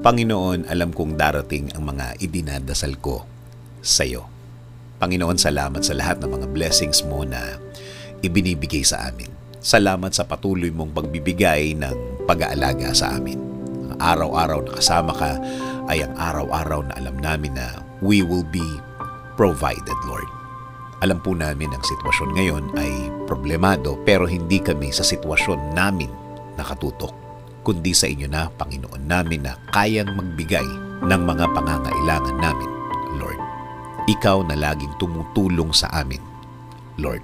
Panginoon, alam kong darating ang mga idinadasal ko sa iyo. Panginoon, salamat sa lahat ng mga blessings mo na ibinibigay sa amin. Salamat sa patuloy mong pagbibigay ng pag-aalaga sa amin. Ang araw-araw na kasama ka ay ang araw-araw na alam namin na we will be provided, Lord. Alam po namin ang sitwasyon ngayon ay problemado pero hindi kami sa sitwasyon namin nakatutok, kundi sa inyo na, Panginoon namin, na kayang magbigay ng mga pangangailangan namin, Lord. Ikaw na laging tumutulong sa amin, Lord.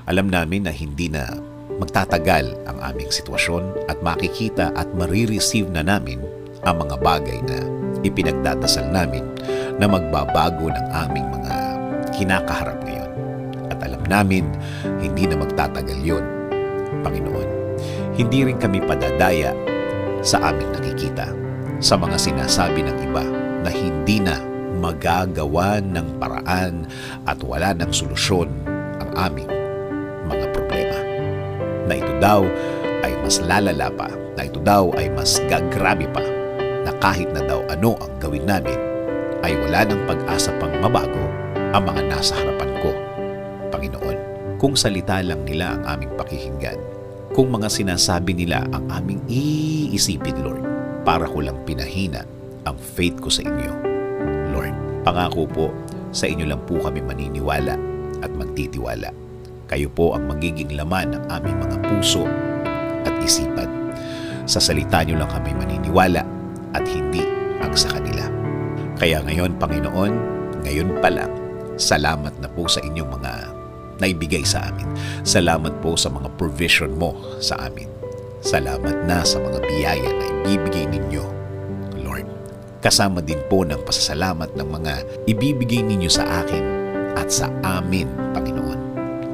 Alam namin na hindi na magtatagal ang aming sitwasyon at makikita at marireceive na namin ang mga bagay na ipinagdadasal namin na magbabago ng aming mga kinakaharap ngayon. At alam namin, hindi na magtatagal yun, Panginoon. Hindi rin kami padadaya sa aming nakikita, sa mga sinasabi ng iba na hindi na magagawa ng paraan at wala ng solusyon ang aming mga problema. Na ito daw ay mas lalala pa, na ito daw ay mas gagrabe pa, na kahit na daw ano ang gawin namin, ay wala ng pag-asa pang mabago ang mga nasa harapan ko. Panginoon, kung salita lang nila ang aming pakikinggan, kung mga sinasabi nila ang aming iisipin, Lord, para ko lang pinahina ang faith ko sa inyo. Lord, pangako po, sa inyo lang po kami maniniwala at magtitiwala. Kayo po ang magiging laman ng aming mga puso at isipan. Sa salita nyo lang kami maniniwala at hindi ang sa kanila. Kaya ngayon, Panginoon, ngayon pa lang, salamat na po sa inyong mga naibigay sa amin. Salamat po sa mga provision mo sa amin. Salamat na sa mga biyaya na ibibigay ninyo, Lord. Kasama din po ng pasasalamat ng mga ibibigay ninyo sa akin at sa amin, Panginoon.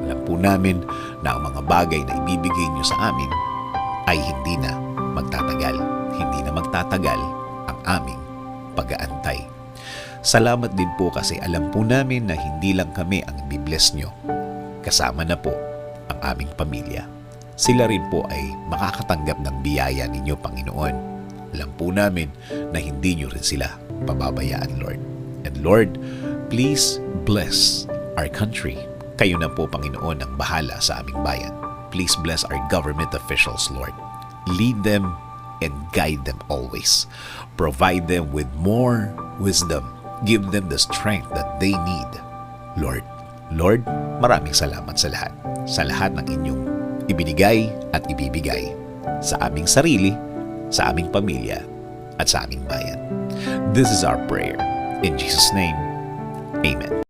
Alam po namin na ang mga bagay na ibibigay niyo sa amin ay hindi na magtatagal. Hindi na magtatagal ang aming pag-aantay. Salamat din po kasi alam po namin na hindi lang kami ang ibibless nyo. Kasama na po ang aming pamilya. Sila rin po ay makakatanggap ng biyaya ninyo, Panginoon. Alam po namin na hindi nyo rin sila pababayaan, Lord. And Lord, please bless our country. Kayo na po, Panginoon, ang bahala sa aming bayan. Please bless our government officials, Lord. Lead them and guide them always. Provide them with more wisdom. Give them the strength that they need, Lord. Lord, maraming salamat sa lahat. Sa lahat ng inyong ibinigay at ibibigay sa aming sarili, sa aming pamilya, at sa aming bayan. This is our prayer. In Jesus' name, Amen.